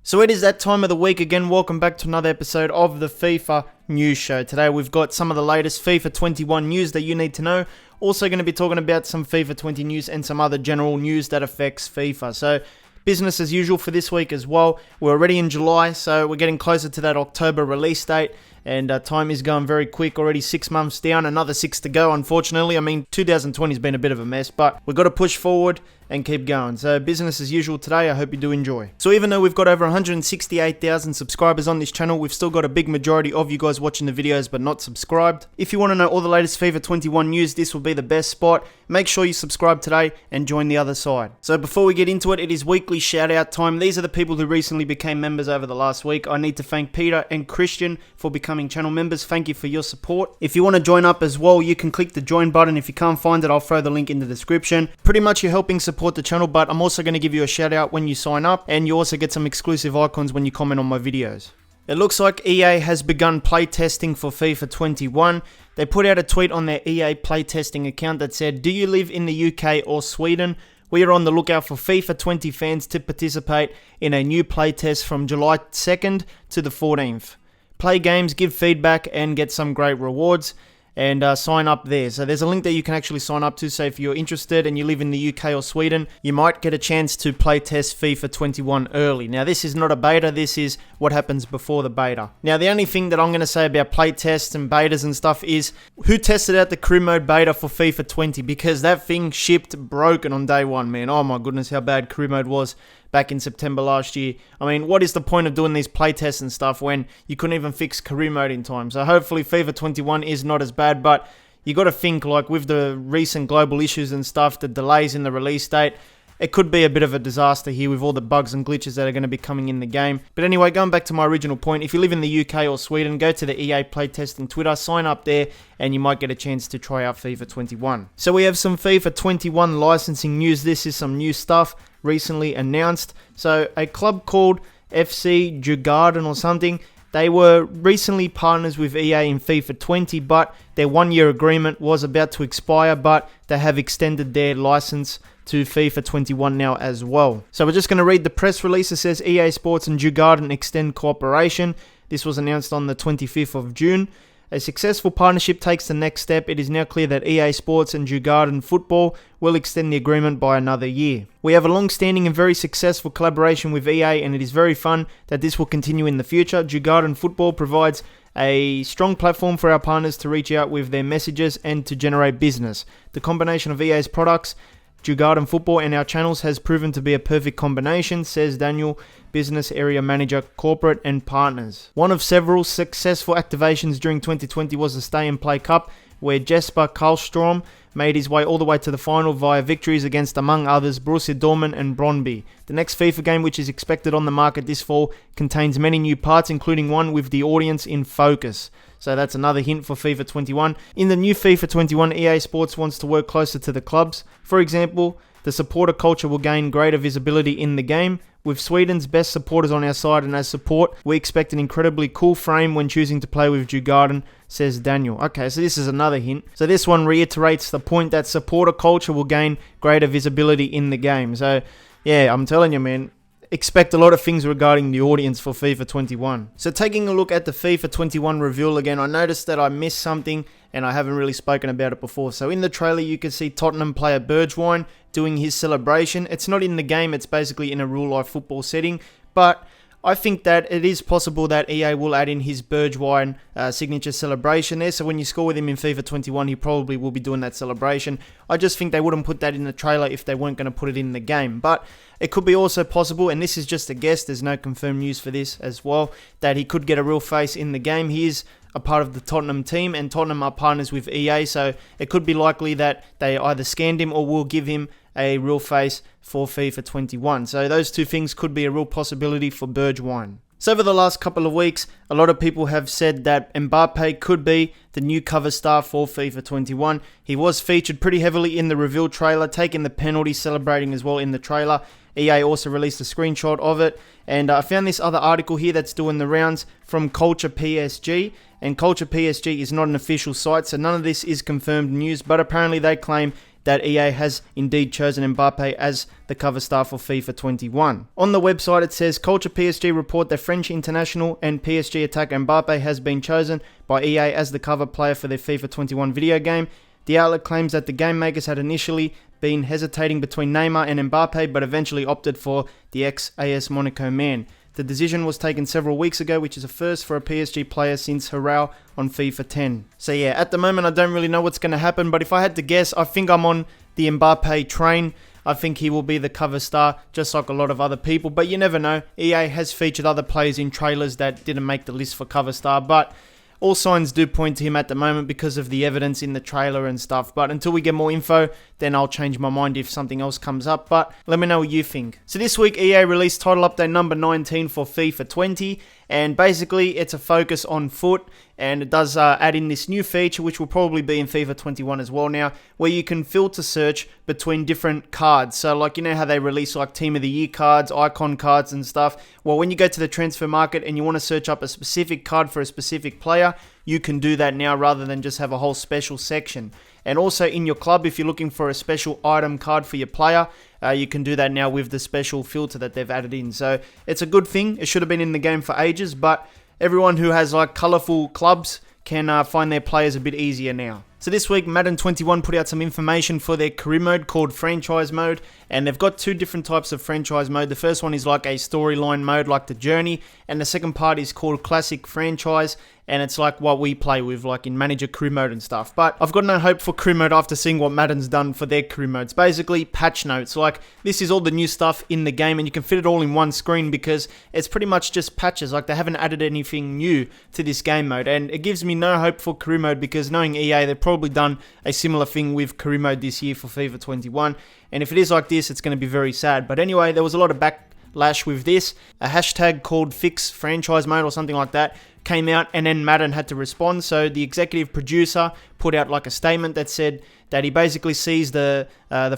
So it is that time of the week again. Welcome back to another episode of the FIFA News Show. Today we've got some of the latest FIFA 21 news that you need to know. Also going to be talking about some FIFA 20 news and some other general news that affects FIFA. So business as usual for this week as well. We're already in July, so we're getting closer to that October release date. And time is going very quick, already 6 months down, another 6 to go, unfortunately. I mean, 2020 has been a bit of a mess, but we've got to push forward and keep going. So business as usual today. I hope you do enjoy. So even though we've got over 168,000 subscribers on this channel, we've still got a big majority of you guys watching the videos but not subscribed. If you want to know all the latest FIFA 21 news, this will be the best spot. Make sure you subscribe today and join the other side. So before we get into it, it is weekly shout out time. These are the people who recently became members over the last week. I need to thank Peter and Christian for becoming channel members. Thank you for your support. If you want to join up as well, you can click the join button. If you can't find it, I'll throw the link in the description. Pretty much you're helping support the channel, but I'm also going to give you a shout out when you sign up, and you also get some exclusive icons when you comment on my videos. It looks like EA has begun playtesting for FIFA 21. They put out a tweet on their EA playtesting account that said, "Do you live in the UK or Sweden? We are on the lookout for FIFA 20 fans to participate in a new playtest from July 2nd to the 14th. Play games, give feedback, and get some great rewards." And sign up there. So there's a link that you can actually sign up to. So if you're interested and you live in the UK or Sweden, you might get a chance to play test FIFA 21 early. Now this is not a beta, this is what happens before the beta. Now the only thing that I'm going to say about play tests and betas and stuff is who tested out the crew mode beta for FIFA 20, because that thing shipped broken on day one, man. Oh my goodness, how bad crew mode was back in September last year. I mean, what is the point of doing these playtests and stuff when you couldn't even fix career mode in time? So hopefully FIFA 21 is not as bad, but you got to think, like, with the recent global issues and stuff, the delays in the release date, it could be a bit of a disaster here with all the bugs and glitches that are going to be coming in the game. But anyway, going back to my original point, if you live in the UK or Sweden, go to the EA playtesting Twitter, sign up there, and you might get a chance to try out FIFA 21. So we have some FIFA 21 licensing news. This is some new stuff recently announced. So a club called FC DJURGÅRDEN or something, they were recently partners with EA in FIFA 20, but their 1-year agreement was about to expire, but they have extended their license to FIFA 21 now as well. So we're just going to read the press release. It says EA Sports and DJURGÅRDEN extend cooperation. This was announced on the 25th of June. A successful partnership takes the next step. It is now clear that EA Sports and DJURGÅRDEN Football will extend the agreement by another year. We have a long-standing and very successful collaboration with EA, and it is very fun that this will continue in the future. DJURGÅRDEN Football provides a strong platform for our partners to reach out with their messages and to generate business. The combination of EA's products, DJURGÅRDEN Football, and our channels has proven to be a perfect combination, says Daniel, Business Area Manager, Corporate and Partners. One of several successful activations during 2020 was the Stay and Play Cup, where Jesper Karlstrom made his way all the way to the final via victories against, among others, Borussia Dortmund and Brøndby. The next FIFA game, which is expected on the market this fall, contains many new parts, including one with the audience in focus. So that's another hint for FIFA 21. In the new FIFA 21, EA Sports wants to work closer to the clubs. For example, the supporter culture will gain greater visibility in the game. With Sweden's best supporters on our side and as support, we expect an incredibly cool frame when choosing to play with DJURGÅRDEN, says Daniel. Okay, so this is another hint. So this one reiterates the point that supporter culture will gain greater visibility in the game. So yeah, I'm telling you, man, expect a lot of things regarding the audience for FIFA 21. So taking a look at the FIFA 21 reveal again, I noticed that I missed something and I haven't really spoken about it before. So in the trailer you can see Tottenham player Bergwijn doing his celebration. It's not in the game, it's basically in a real life football setting, but I think that it is possible that EA will add in his Bergwijn signature celebration there. So when you score with him in FIFA 21, he probably will be doing that celebration. I just think they wouldn't put that in the trailer if they weren't going to put it in the game. But it could be also possible, and this is just a guess, there's no confirmed news for this as well, that he could get a real face in the game. He is a part of the Tottenham team, and Tottenham are partners with EA, so it could be likely that they either scanned him or will give him a real face for FIFA 21. So those two things could be a real possibility for Bergwijn. So over the last couple of weeks, a lot of people have said that Mbappe could be the new cover star for FIFA 21. He was featured pretty heavily in the reveal trailer, taking the penalty, celebrating as well in the trailer. EA also released a screenshot of it, and I found this other article here that's doing the rounds from Culture PSG, and Culture PSG is not an official site, so none of this is confirmed news, but apparently they claim that EA has indeed chosen Mbappe as the cover star for FIFA 21. On the website it says, Culture PSG report that French international and PSG attacker Mbappe has been chosen by EA as the cover player for their FIFA 21 video game. The outlet claims that the game makers had initially been hesitating between Neymar and Mbappe, but eventually opted for the ex-AS Monaco man. The decision was taken several weeks ago, which is a first for a PSG player since Harao on FIFA 10. So yeah, at the moment I don't really know what's going to happen, but if I had to guess, I think I'm on the Mbappe train. I think he will be the cover star, just like a lot of other people, but you never know. EA has featured other players in trailers that didn't make the list for cover star, but all signs do point to him at the moment because of the evidence in the trailer and stuff. But until we get more info, then I'll change my mind if something else comes up. But let me know what you think. So this week, EA released title update number 19 for FIFA 20. And basically, it's a focus on foot. And it does add in this new feature, which will probably be in FIFA 21 as well now, where you can filter search between different cards. So like, you know how they release like Team of the Year cards, icon cards and stuff? Well, when you go to the transfer market and you want to search up a specific card for a specific player, you can do that now rather than just have a whole special section. And also in your club, if you're looking for a special item card for your player, you can do that now with the special filter that they've added in. So it's a good thing. It should have been in the game for ages, but everyone who has like colorful clubs can find their players a bit easier now. So this week, Madden 21 put out some information for their career mode called Franchise Mode, and they've got two different types of Franchise Mode. The first one is like a storyline mode like the Journey, and the second part is called Classic Franchise, and it's like what we play with, like in Manager Career Mode and stuff. But I've got no hope for Career Mode after seeing what Madden's done for their Career Modes. Basically, patch notes. Like, this is all the new stuff in the game, and you can fit it all in one screen because it's pretty much just patches. Like, they haven't added anything new to this game mode, and it gives me no hope for Career Mode because knowing EA, they've probably done a similar thing with Career Mode this year for FIFA 21. And if it is like this, it's going to be very sad. But anyway, there was a lot of backlash with this. A hashtag called Fix Franchise Mode or something like that came out, and then Madden had to respond. So the executive producer put out like a statement that said that he basically sees the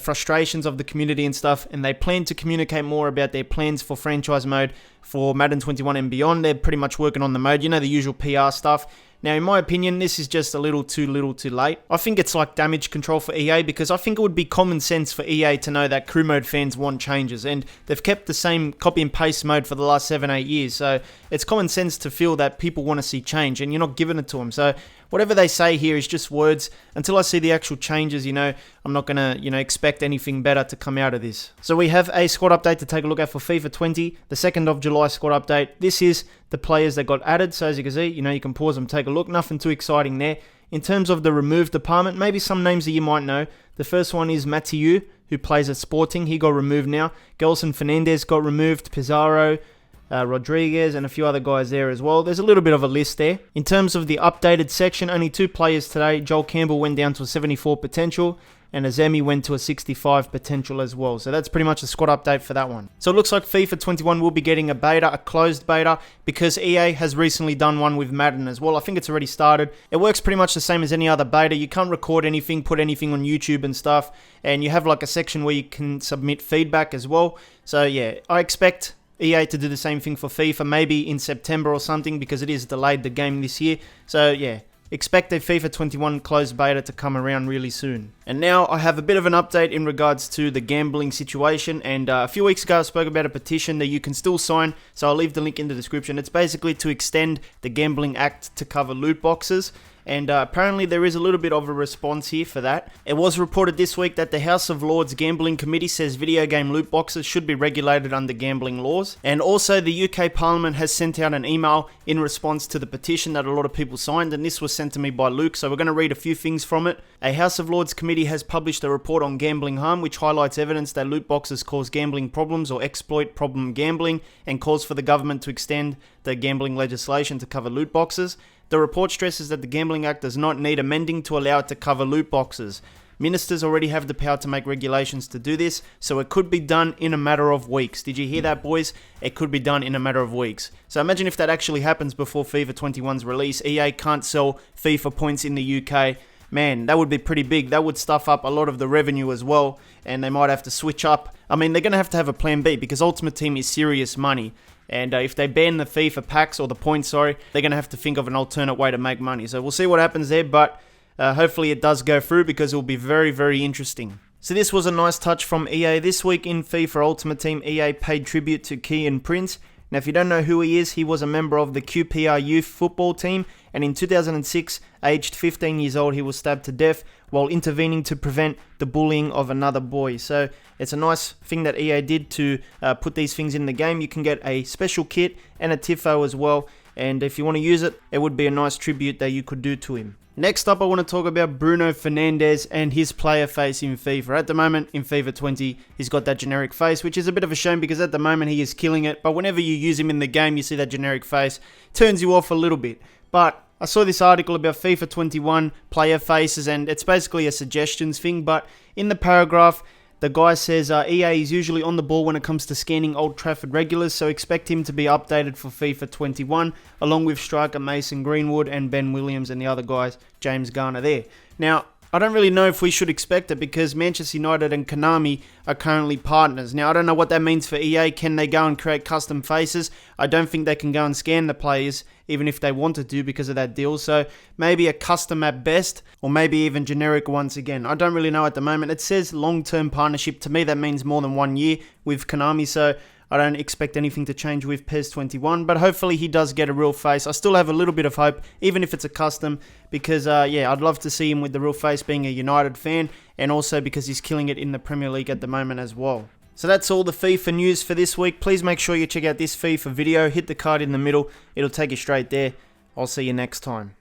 frustrations of the community and stuff, and they plan to communicate more about their plans for franchise mode for Madden 21 and beyond. They're pretty much working on the mode, you know, the usual PR stuff. Now, in my opinion, this is just a little too late. I think it's like damage control for EA because I think it would be common sense for EA to know that crew mode fans want changes, and they've kept the same copy and paste mode for the last 7-8 years. So it's common sense to feel that people want to see change, and you're not giving it to them. So whatever they say here is just words. Until I see the actual changes, you know, I'm not going to, expect anything better to come out of this. So we have a squad update to take a look at for FIFA 20, the 2nd of July squad update. This is the players that got added. So as you can see, you can pause and take a look. Nothing too exciting there. In terms of the removed department, maybe some names that you might know. The first one is Mathieu, who plays at Sporting. He got removed now. Gelson Fernandez got removed. Pizarro, Rodriguez, and a few other guys there as well. There's a little bit of a list there. In terms of the updated section, only 2 players today. Joel Campbell went down to a 74 potential, and Azemi went to a 65 potential as well. So that's pretty much the squad update for that one. So it looks like FIFA 21 will be getting a beta, a closed beta, because EA has recently done one with Madden as well. I think it's already started. It works pretty much the same as any other beta. You can't record anything, put anything on YouTube and stuff, and you have like a section where you can submit feedback as well. So yeah, I expect EA to do the same thing for FIFA, maybe in September or something, because it is delayed the game this year. So yeah, expect a FIFA 21 closed beta to come around really soon. And now I have a bit of an update in regards to the gambling situation, and a few weeks ago I spoke about a petition that you can still sign, so I'll leave the link in the description. It's basically to extend the Gambling Act to cover loot boxes. And apparently there is a little bit of a response here for that. It was reported this week that the House of Lords Gambling Committee says video game loot boxes should be regulated under gambling laws. And also the UK Parliament has sent out an email in response to the petition that a lot of people signed, and this was sent to me by Luke, so we're going to read a few things from it. A House of Lords Committee has published a report on gambling harm, which highlights evidence that loot boxes cause gambling problems or exploit problem gambling, and calls for the government to extend the gambling legislation to cover loot boxes. The report stresses that the Gambling Act does not need amending to allow it to cover loot boxes. Ministers already have the power to make regulations to do this, so it could be done in a matter of weeks. Did you hear that, boys? It could be done in a matter of weeks. So imagine if that actually happens before FIFA 21's release. EA can't sell FIFA points in the UK. Man, that would be pretty big. That would stuff up a lot of the revenue as well, and they might have to switch up. I mean, they're going to have a plan B, because Ultimate Team is serious money. And if they ban the FIFA packs, or the points, they're going to have to think of an alternate way to make money. So we'll see what happens there, but hopefully it does go through because it will be very, very interesting. So this was a nice touch from EA. This week in FIFA Ultimate Team, EA paid tribute to Keian Prince. Now, if you don't know who he is, he was a member of the QPR youth football team, and in 2006, aged 15 years old, he was stabbed to death while intervening to prevent the bullying of another boy. So it's a nice thing that EA did to put these things in the game. You can get a special kit and a tifo as well, and if you want to use it, it would be a nice tribute that you could do to him. Next up, I want to talk about Bruno Fernandes and his player face in FIFA. At the moment, in FIFA 20, he's got that generic face, which is a bit of a shame because at the moment he is killing it. But whenever you use him in the game, you see that generic face. Turns you off a little bit. But I saw this article about FIFA 21 player faces, and it's basically a suggestions thing. But in the paragraph, the guy says EA is usually on the ball when it comes to scanning Old Trafford regulars, so expect him to be updated for FIFA 21, along with striker Mason Greenwood and Ben Williams and the other guys, James Garner there. Now, I don't really know if we should expect it because Manchester United and Konami are currently partners. Now, I don't know what that means for EA. Can they go and create custom faces? I don't think they can go and scan the players, even if they wanted to because of that deal. So maybe a custom at best, or maybe even generic once again. I don't really know at the moment. It says long-term partnership. To me, that means more than 1 year with Konami. So I don't expect anything to change with PES 21, but hopefully he does get a real face. I still have a little bit of hope, even if it's a custom, because yeah, I'd love to see him with the real face, being a United fan, and also because he's killing it in the Premier League at the moment as well. So that's all the FIFA news for this week. Please make sure you check out this FIFA video. Hit the card in the middle. It'll take you straight there. I'll see you next time.